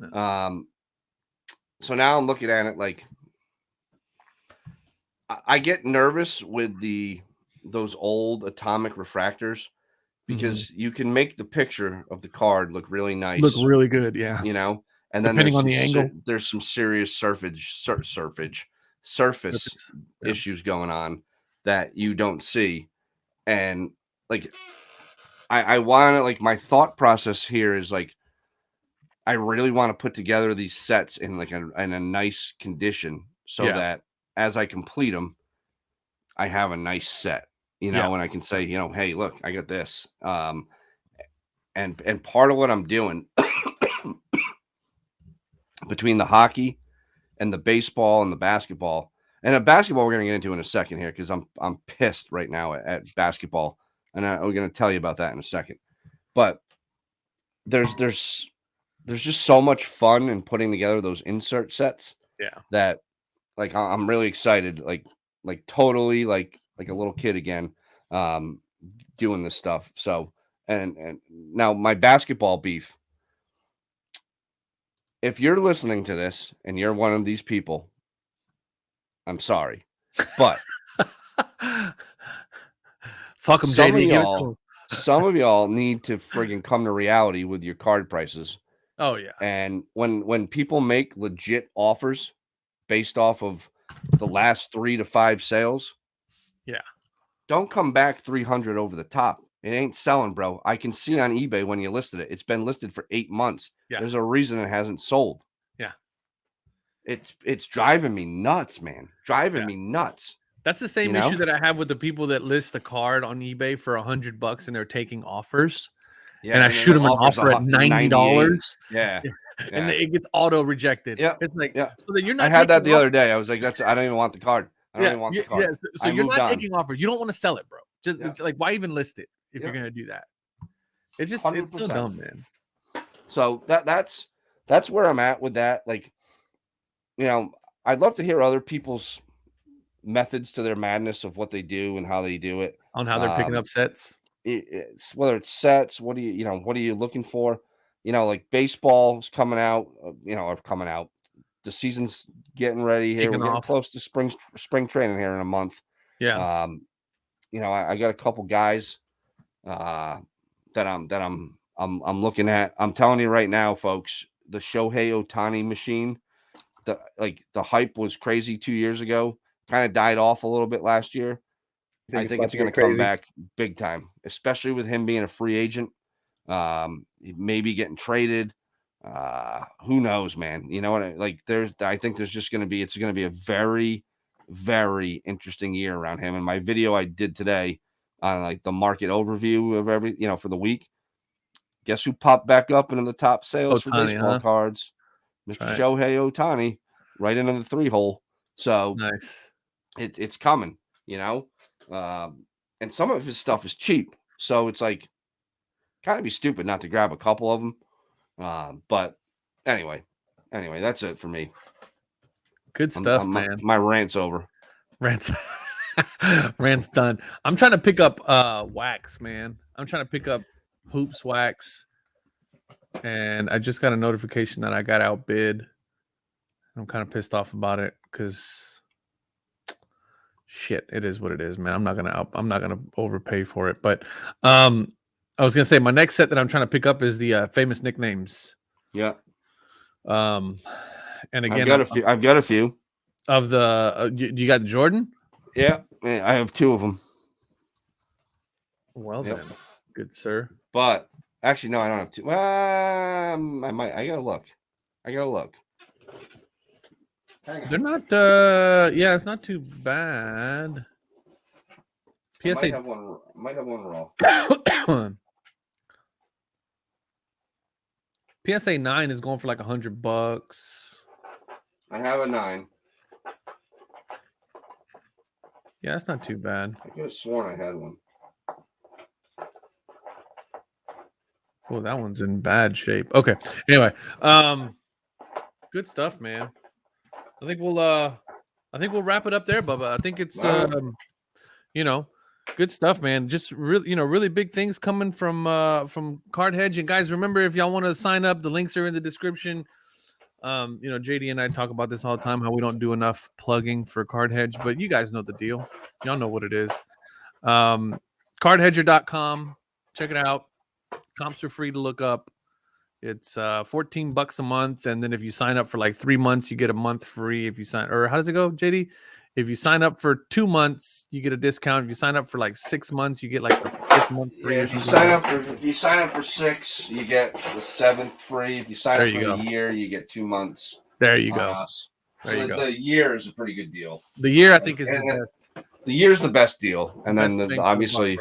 So now I'm looking at it like I get nervous with those old atomic refractors, because you can make the picture of the card look really nice,
look really good,
and then
depending on the angle,
there's some serious surface issues going on that you don't see. And like, I want to, like, my thought process here is like, I really want to put together these sets in like in a nice condition, so that as I complete them, I have a nice set, and I can say, hey, look, I got this. And part of what I'm doing between the hockey and the baseball and the basketball, and a basketball we're going to get into in a second here, because I'm pissed right now at basketball, and we're going to tell you about that in a second. But there's just so much fun in putting together those insert sets. That, like, I'm really excited, like totally like a little kid again, doing this stuff. So and now my basketball beef. If you're listening to this and you're one of these people, I'm sorry, but
fuck them, JD.
Some of y'all need to friggin' come to reality with your card prices.
Oh yeah.
And when people make legit offers based off of the last 3 to 5 sales, don't come back 300 over the top. It ain't selling, bro. I can see on eBay when you listed it. It's been listed for 8 months. There's a reason it hasn't sold. It's driving me nuts, man. Driving me nuts.
That's the same issue that I have with the people that list a card on eBay for $100 and they're taking offers. And I shoot them an offer at $90. And it gets auto rejected. It's like, so then you're not.
I had that the other day. I was like, I don't even want the card. I don't even want the card.
So you're not taking offers. You don't want to sell it, bro. Just like, why even list it if you're gonna do that? It's just 100%. It's so dumb, man.
So that's where I'm at with that. Like, I'd love to hear other people's methods to their madness of what they do and how they do it.
On how they're picking up sets.
Whether it's sets, what are you looking for? like baseball is coming out, or coming out. The season's getting ready here.
Kicking
We're getting
off.
close to spring training here in a month.
Yeah.
I got a couple guys that I'm looking at. I'm telling you right now, folks, the Shohei Ohtani machine, the hype was crazy 2 years ago, kind of died off a little bit last year. I think it's going to come back big time, especially with him being a free agent, maybe getting traded. Who knows, man? You know what? I think it's going to be a very, very interesting year around him. And my video I did today on the market overview of for the week. Guess who popped back up into the top sales for baseball cards? Mr. Shohei Ohtani, right into the 3-hole. So
nice.
It's coming, and some of his stuff is cheap. So it's kind of be stupid not to grab a couple of them. But anyway, that's it for me.
Good stuff, man.
My rant's over.
Rant's done. I'm trying to pick up wax, man. I'm trying to pick up hoops wax, and I just got a notification that I got outbid. I'm kind of pissed off about it because shit, it is what it is, man. I'm not gonna overpay for it. But I was gonna say my next set that I'm trying to pick up is the famous nicknames.
Yeah.
And again,
I've got a few
of the. You got Jordan?
Yeah, I have 2 of them.
Well then, good sir.
But actually, no, I don't have 2. I might. I gotta look.
They're not. Yeah, it's not too bad. PSA
might have one raw.
PSA 9 is going for like $100.
I have a 9.
Yeah, that's not too bad.
I could have sworn I had one.
Oh, that one's in bad shape. Okay. Anyway, good stuff, man. I think we'll wrap it up there, Bubba. I think it's good stuff, man. Just really big things coming from Card Hedge. And guys, remember, if y'all want to sign up, the links are in the description. JD and I talk about this all the time, how we don't do enough plugging for Card Hedge, but you guys know the deal. Y'all know what it is. CardHedger.com. Check it out. Comps are free to look up. It's $14 a month, and then if you sign up for like 3 months, you get a month free. If you sign, or how does it go, JD? If you sign up for 2 months, you get a discount. If you sign up for like 6 months, you get like the 5th month free.
Yeah, if you sign up for 6, you get the 7th free. If you sign up for a year, you get 2 months.
There you go.
The year is a pretty good deal.
The year, I think, is
the year's the best deal, and then obviously,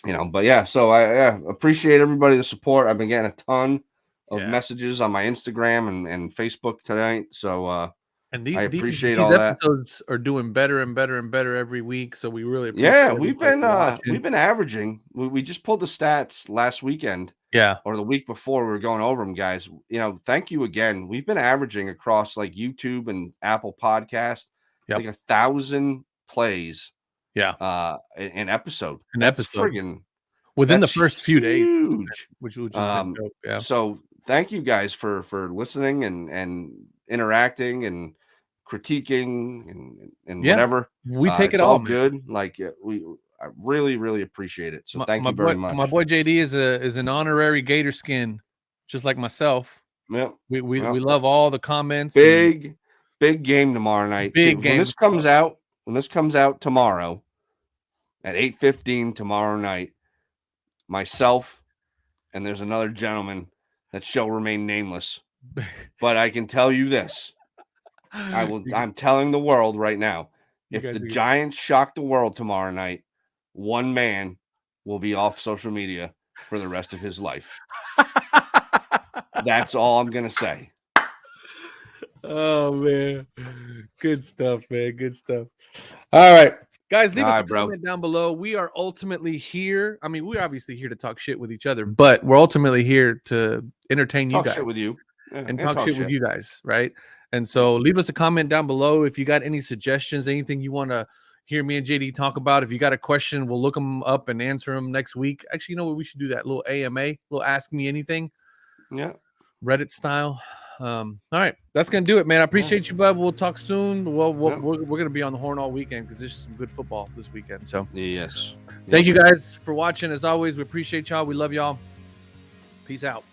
But yeah, so I appreciate everybody the support. I've been getting a ton of messages on my Instagram and Facebook tonight. So
and
I appreciate
these
all
episodes are doing better and better and better every week. So we really appreciate
we've been averaging. We just pulled the stats last weekend.
Yeah.
Or the week before, we were going over them, guys. Thank you again. We've been averaging across like YouTube and Apple Podcast like 1,000 plays.
Yeah.
An episode.
Friggin' within the first few days, which is dope. Yeah.
So thank you guys for listening and interacting and critiquing and whatever.
We take it all
good. I really, really appreciate it. So thank you very much.
My boy JD is an honorary Gator skin, just like myself.
Yep.
We love all the comments.
Big game tomorrow night.
Big game.
When this comes out tomorrow at 8:15 tomorrow night, myself and there's another gentleman that shall remain nameless, but I can tell you this. I'm telling the world right now, if the Giants shock the world tomorrow night, one man will be off social media for the rest of his life. That's all I'm going to say.
Oh, man. Good stuff, man. Good stuff. All right. Guys, leave us a comment down below. We are ultimately here. I mean, we're obviously here to talk shit with each other, but we're ultimately here to entertain you guys.
Talk shit with you.
And talk shit with you guys, right? And so leave us a comment down below if you got any suggestions, anything you want to hear me and JD talk about. If you got a question, we'll look them up and answer them next week. Actually, you know what? We should do that little AMA, little Ask Me Anything.
Yeah.
Reddit style. All right, that's gonna do it, man. I appreciate you, bub. We'll talk soon. Well, we're gonna be on the horn all weekend because there's some good football this weekend. So
yes,
thank you guys for watching. As always, we appreciate y'all. We love y'all. Peace out.